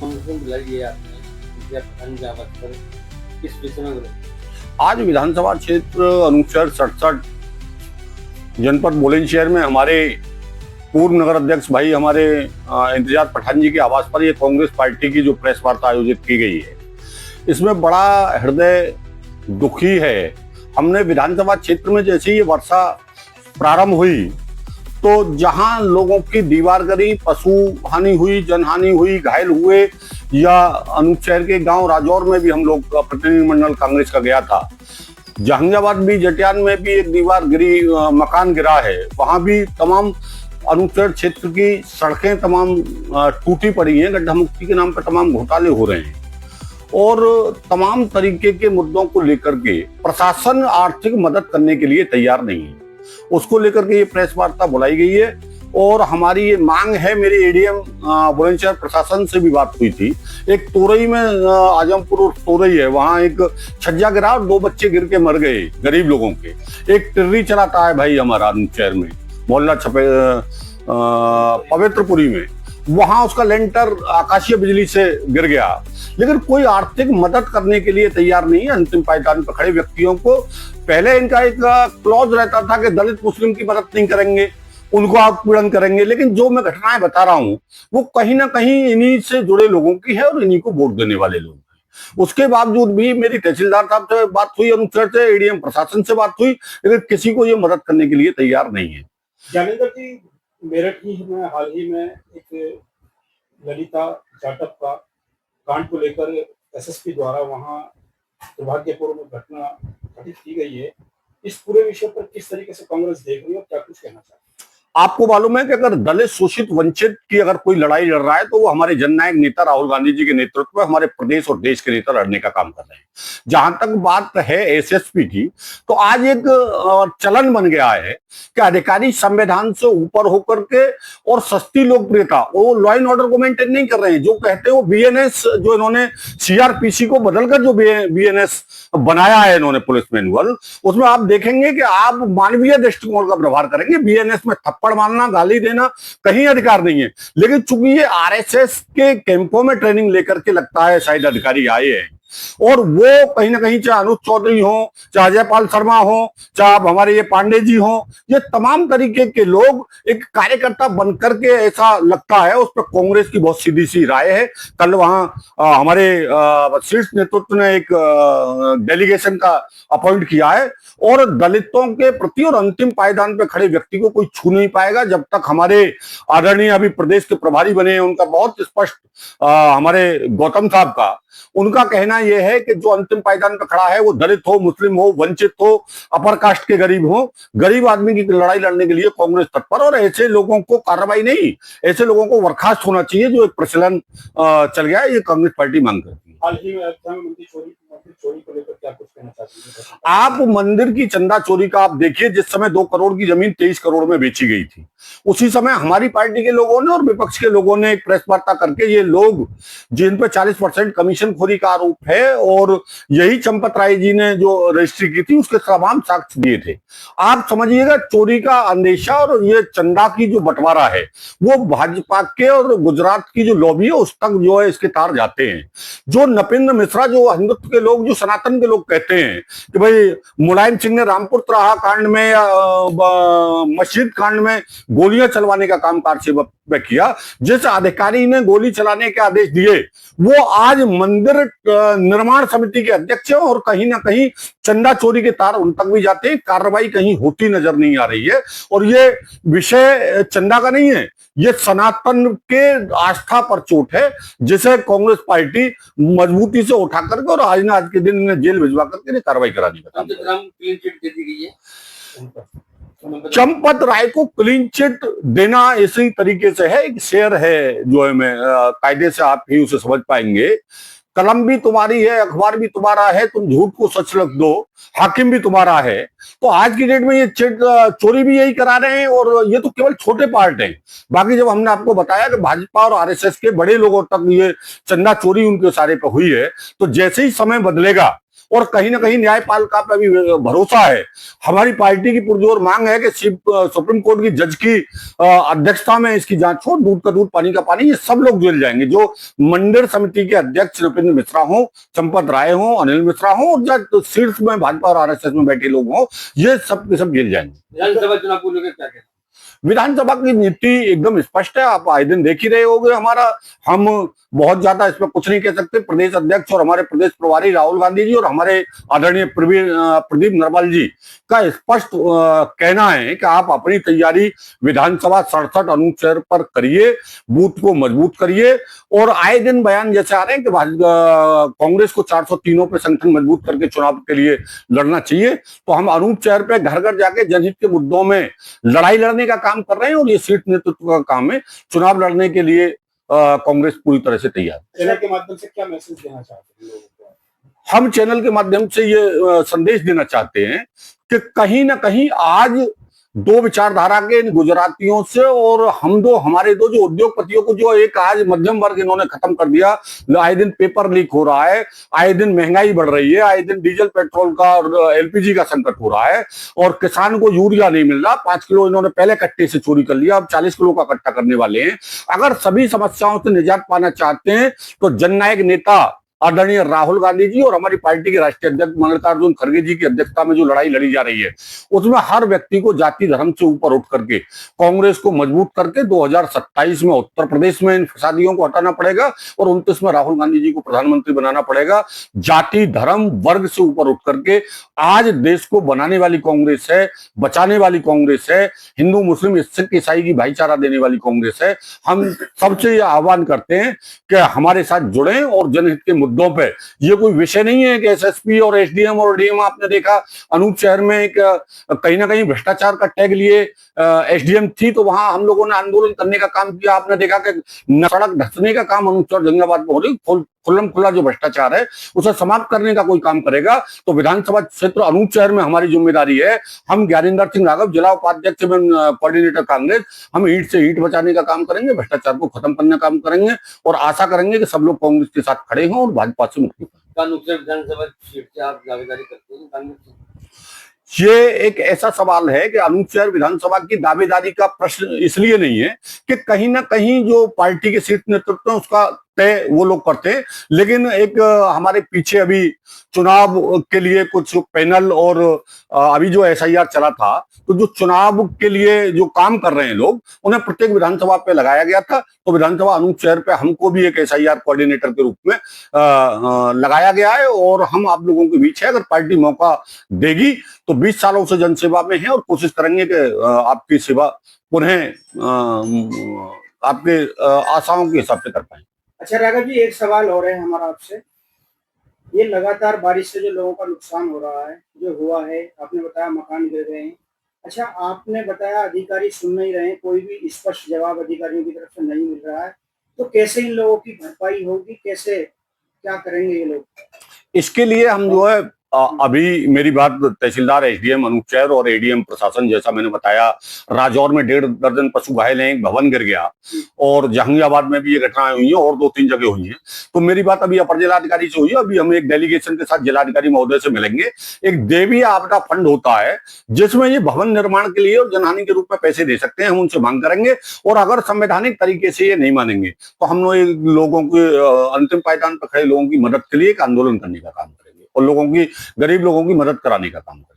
कौन बुलाई है आपने पंजाब पर किस विषय में बोले? आज विधानसभा क्षेत्र अनुच्छेद 67 जनपद बुलंदशहर में हमारे पूर्व नगर अध्यक्ष भाई हमारे इंतजार पठान जी के आवास पर ये कांग्रेस पार्टी की जो प्रेस वार्ता आयोजित की गई है, इसमें बड़ा हृदय दुखी है। हमने विधानसभा क्षेत्र में जैसे ही ये वर्षा प्रारंभ हुई तो जहां लोगों की दीवार गिरी, पशु हानि हुई, जनहानि हुई, घायल हुए, या अनुपशहर के गांव राजौर में भी हम लोग प्रतिनिधिमंडल कांग्रेस का गया था। जहांगीराबाद भी, जटियान में भी एक दीवार गिरी, मकान गिरा है, वहां भी तमाम अनुच्छेद क्षेत्र की सड़कें तमाम टूटी पड़ी हैं। गड्ढा मुक्ति के नाम पर तमाम घोटाले हो रहे हैं और तमाम तरीके के मुद्दों को लेकर के प्रशासन आर्थिक मदद करने के लिए तैयार नहीं है। उसको लेकर के ये प्रेस वार्ता बुलाई गई है और हमारी ये मांग है। मेरी एडीएम बुलंदशहर प्रशासन से भी बात हुई थी। एक तोरई में, आजमपुर और तोरई है, वहां एक छज्जा गिरा और 2 बच्चे गिर के मर गए गरीब लोगों के। एक टिर्री चलाता है भाई हमारा शहर में, मोहल्ला पवित्रपुरी में, वहां उसका लेंटर आकाशीय बिजली से गिर गया, लेकिन कोई आर्थिक मदद करने के लिए तैयार नहीं है। अंतिम पायदान पर खड़े व्यक्तियों को पहले इनका एक क्लॉज रहता था कि दलित मुस्लिम की मदद नहीं करेंगे, उनको आप पीड़न करेंगे, लेकिन जो मैं घटनाएं बता रहा हूं वो कहीं ना कहीं इन्हीं से जुड़े लोगों की है और इन्हीं को वोट देने वाले लोग हैं। उसके बावजूद भी मेरी तहसीलदार साहब से बात हुई, अनुच्छेद से एडीएम प्रशासन से बात हुई, लेकिन किसी को ये मदद करने के लिए तैयार नहीं है। ज्ञानेंद्र जी, मेरठ ही में हाल ही में एक ललिता जाटव का कांड को लेकर एसएसपी द्वारा वहां दुर्भाग्यपूर्ण घटना घटित की गई है। इस पूरे विषय पर किस तरीके से कांग्रेस देख रही है और क्या कुछ कहना चाहती है? आपको मालूम है कि अगर दलित शोषित वंचित की अगर कोई लड़ाई लड़ रहा है तो वो हमारे जननायक नेता राहुल गांधी जी के नेतृत्व में हमारे प्रदेश और देश के नेता लड़ने का काम कर रहे हैं। जहां तक बात है एसएसपी की, तो आज एक चलन बन गया है कि अधिकारी संविधान से ऊपर होकर के और सस्ती लोकप्रियता, वो लॉ एंड ऑर्डर को मेंटेन नहीं कर रहे हैं। जो कहते हैं वो बीएनएस, जो इन्होंने सीआरपीसी को बदलकर जो बीएनएस बनाया है इन्होंने पुलिस मैनुअल, उसमें आप देखेंगे कि आप मानवीय दृष्टिकोण का व्यवहार करेंगे। बीएनएस में थप्पड़ मारना, गाली देना कहीं अधिकार नहीं है, लेकिन चूंकि ये आरएसएस के कैंपों में ट्रेनिंग लेकर के लगता है शायद अधिकारी आए हैं, और वो कहीं ना कहीं चाहे अनुज चौधरी हो, चाहे जयपाल शर्मा हो, चाहे हमारे ये पांडे जी हो, ये तमाम तरीके के लोग एक कार्यकर्ता बनकर के, ऐसा लगता है। उस पर कांग्रेस की बहुत सीधी सी राय है। कल वहां हमारे शीर्ष नेतृत्व ने एक डेलीगेशन का अपॉइंट किया है और दलितों के प्रति और अंतिम पायदान पे खड़े व्यक्ति को कोई छू नहीं पाएगा जब तक हमारे आदरणीय अभी प्रदेश के प्रभारी बने हैं, उनका बहुत स्पष्ट हमारे गौतम साहब का उनका कहना यह है कि जो अंतिम पायदान पर खड़ा है वो दलित हो, मुस्लिम हो, वंचित हो, अपर कास्ट के गरीब हो, गरीब आदमी की लड़ाई लड़ने के लिए कांग्रेस तत्पर। और ऐसे लोगों को कार्रवाई नहीं, ऐसे लोगों को बर्खास्त होना चाहिए, जो एक प्रचलन चल गया है। ये कांग्रेस पार्टी मांग करती है। हाल ही में मंदिर चोरी को लेकर क्या कुछ कहना चाहती है? आप मंदिर की चंदा चोरी का आप देखिए, जिस समय 2 करोड़ की जमीन 23 करोड़ में बेची गई थी, उसी समय हमारी पार्टी के लोगों ने और विपक्ष के लोगों ने एक प्रेस वार्ता करके ये लोग जिन पर 40% कमीशन खोरी का आरोप है और यही चंपत राय जी ने जो रजिस्ट्री की थी उसके तमाम साक्ष्य दिए थे। आप समझिएगा चोरी का अंदेशा और ये चंदा की जो बंटवारा है वो भाजपा के और गुजरात की जो लॉबी है उस तक जो है इसके तार जाते हैं। जो नपेंद्र मिश्रा, जो हिंदुत्व के लोग, जो सनातन के लोग कहते हैं कि भाई मुलायम सिंह ने रामपुर त्राहा कांड में या मस्जिद कांड में गोलियां चलवाने का काम कार्यक्षेत्र में किया, जिस अधिकारी ने गोली चलाने के आदेश दिए वो आज मंदिर निर्माण समिति के अध्यक्ष है और कहीं ना कहीं चंदा चोरी के तार उन तक भी जाते हैं। कार्रवाई कहीं होती नजर नहीं आ रही है और ये विषय चंदा का नहीं है, ये सनातन के आस्था पर चोट है, जिसे कांग्रेस पार्टी मजबूती से उठा करके और आज के दिन इन्हें जेल भिजवा करके कार्रवाई कराने का काम। क्लीन चिट दे दी गई है चंपत राय को क्लीन चिट देना इसी तरीके से है। एक शेर है जो है, मैं कायदे से आप ही उसे समझ पाएंगे। कलम भी तुम्हारी है, अखबार भी तुम्हारा है, तुम झूठ को सच रख दो, हाकिम भी तुम्हारा है। तो आज की डेट में ये चिट चोरी भी यही करा रहे हैं और ये तो केवल छोटे पार्ट हैं। बाकी जब हमने आपको बताया कि भाजपा और आरएसएस के बड़े लोगों तक ये चंदा चोरी उनके सारे पे हुई है, तो जैसे ही समय बदलेगा और कहीं ना कहीं न्यायपालिका पर भी भरोसा है। हमारी पार्टी की पुरजोर मांग है कि सुप्रीम कोर्ट की जज की अध्यक्षता में इसकी जांच हो, दूध का दूध पानी का पानी, ये सब लोग जेल जाएंगे। जो मंडल समिति के अध्यक्ष नृपेंद्र मिश्रा हो, चंपत राय हो, अनिल मिश्रा हो, और जो शीर्ष में भाजपा और आरएसएस में बैठे लोग हो, ये सब के सब जेल जाएंगे। विधानसभा चुनाव को लेकर क्या कहते हैं? विधानसभा की नीति एकदम स्पष्ट है, आप आए दिन देख ही रहे होंगे हमारा। हम बहुत ज्यादा इसमें कुछ नहीं कह सकते। प्रदेश अध्यक्ष और हमारे प्रदेश प्रभारी राहुल गांधी जी और हमारे आदरणीय प्रदीप नरवाल जी का स्पष्ट कहना है कि आप अपनी तैयारी विधानसभा 67 अनुच्छेद पर करिए, बूथ को मजबूत करिए। और आए दिन बयान जैसे आ रहे हैं कि कांग्रेस को 403 पे संगठन मजबूत करके चुनाव के लिए लड़ना चाहिए, तो हम अनुच्छेद पे घर घर जाके जनहित के मुद्दों में लड़ाई लड़ने का काम कर रहे हैं और ये सीट नेतृत्व का काम है। चुनाव लड़ने के लिए कांग्रेस पूरी तरह से तैयार है। चैनल के माध्यम से क्या मैसेज देना चाहते हैं लोगों को? हम चैनल के माध्यम से ये संदेश देना चाहते हैं कि कहीं ना कहीं आज दो विचारधारा के गुजरातियों से और हमारे दो जो उद्योगपतियों को जो एक आज मध्यम वर्ग इन्होंने खत्म कर दिया। आए दिन पेपर लीक हो रहा है, आए दिन महंगाई बढ़ रही है, आए दिन डीजल पेट्रोल का और एलपीजी का संकट हो रहा है, और किसान को यूरिया नहीं मिल रहा। 5 किलो इन्होंने पहले कट्टे से चोरी कर लिया, अब 40 किलो का कट्टा करने वाले हैं। अगर सभी समस्याओं से निजात पाना चाहते हैं तो जननायक नेता आदरणीय राहुल गांधी जी और हमारी पार्टी के राष्ट्रीय अध्यक्ष मल्लिकार्जुन खड़गे जी की अध्यक्षता में जो लड़ाई लड़ी जा रही है, उसमें हर व्यक्ति को जाति धर्म से ऊपर उठ करके कांग्रेस को मजबूत करके 2027 में उत्तर प्रदेश में इन फसादियों को हटाना पड़ेगा और 29 में राहुल गांधी जी को प्रधानमंत्री बनाना पड़ेगा। जाति धर्म वर्ग से ऊपर उठ करके आज देश को बनाने वाली कांग्रेस है, बचाने वाली कांग्रेस है, हिंदू मुस्लिम सिख ईसाई की भाईचारा देने वाली कांग्रेस है। हम सबसे ये आह्वान करते हैं कि हमारे साथ जुड़ें और जनहित के मुद्दों पे, ये कोई विषय नहीं है कि एसएसपी और एसडीएम और डीएम, आपने देखा अनूप शहर में एक कहीं ना कहीं भ्रष्टाचार का टैग लिए एसडीएम थी तो वहां हम लोगों ने आंदोलन करने का काम किया। आपने देखा कि सड़क धंसने का काम अनूप शहर जंगाबाद में हो रही, खुल्लम खुल्ला जो भ्रष्टाचार है उसे समाप्त करने का कोई काम करेगा तो विधानसभा क्षेत्र अनूप शहर में हमारी जिम्मेदारी है। हम ज्ञानेंद्र सिंह राघव, जिला उपाध्यक्ष एवं कोऑर्डिनेटर कांग्रेस, हम ईंट से ईंट बचाने का काम करेंगे, भ्रष्टाचार को खत्म करने का काम करेंगे और आशा करेंगे कि सब लोग कांग्रेस के साथ खड़े हों और भाजपा से मुक्ति पाएं। विधानसभा सीट से आप दावेदारी करते हैं कांग्रेस से? ये एक ऐसा सवाल है कि अनूप शहर विधानसभा की दावेदारी का प्रश्न इसलिए नहीं है कि कहीं ना कहीं जो पार्टी के सीट नेतृत्व है उसका तय वो लोग करते हैं, लेकिन एक हमारे पीछे अभी चुनाव के लिए कुछ पैनल और अभी जो एसआईआर चला था तो जो चुनाव के लिए जो काम कर रहे हैं लोग उन्हें प्रत्येक विधानसभा पे लगाया गया था। तो विधानसभा अनूप शहर पे हमको भी एक एसआईआर कोऑर्डिनेटर के रूप में लगाया गया है और हम आप लोगों के बीच है। अगर पार्टी मौका देगी तो 20 सालों से जनसेवा में है और कोशिश करेंगे कि आपकी सेवा पुनः आपके आशाओं के हिसाब से कर पाए। अच्छा राघव जी, एक सवाल और है हमारा आपसे। ये लगातार बारिश से जो लोगों का नुकसान हो रहा है, जो हुआ है, आपने बताया मकान गिर गए हैं। अच्छा, आपने बताया अधिकारी सुन नहीं रहे, कोई भी स्पष्ट जवाब अधिकारियों की तरफ से नहीं मिल रहा है, तो कैसे इन लोगों की भरपाई होगी, कैसे क्या करेंगे ये लोग? इसके लिए हम जो है अभी मेरी बात तहसीलदार एसडीएम अनूप शहर और एडीएम प्रशासन, जैसा मैंने बताया, राजौर में 1.5 दर्जन पशु घायल हैं, एक भवन गिर गया और जहांगीराबाद में भी ये घटनाएं हुई हैं और 2-3 जगह हुई हैं। तो मेरी बात अभी अपर जिलाधिकारी से हुई है। अभी हम एक डेलीगेशन के साथ जिलाधिकारी महोदय से मिलेंगे। एक देवी आपदा फंड होता है जिसमें ये भवन निर्माण के लिए और जनहानि के रूप में पैसे दे सकते हैं, हम उनसे मांग करेंगे और अगर संवैधानिक तरीके से ये नहीं मानेंगे तो हम लोगों के अंतिम पायदान पर खड़े लोगों की मदद के लिए एक आंदोलन करने का काम करेंगे और लोगों की, गरीब लोगों की मदद कराने का काम करेंगे।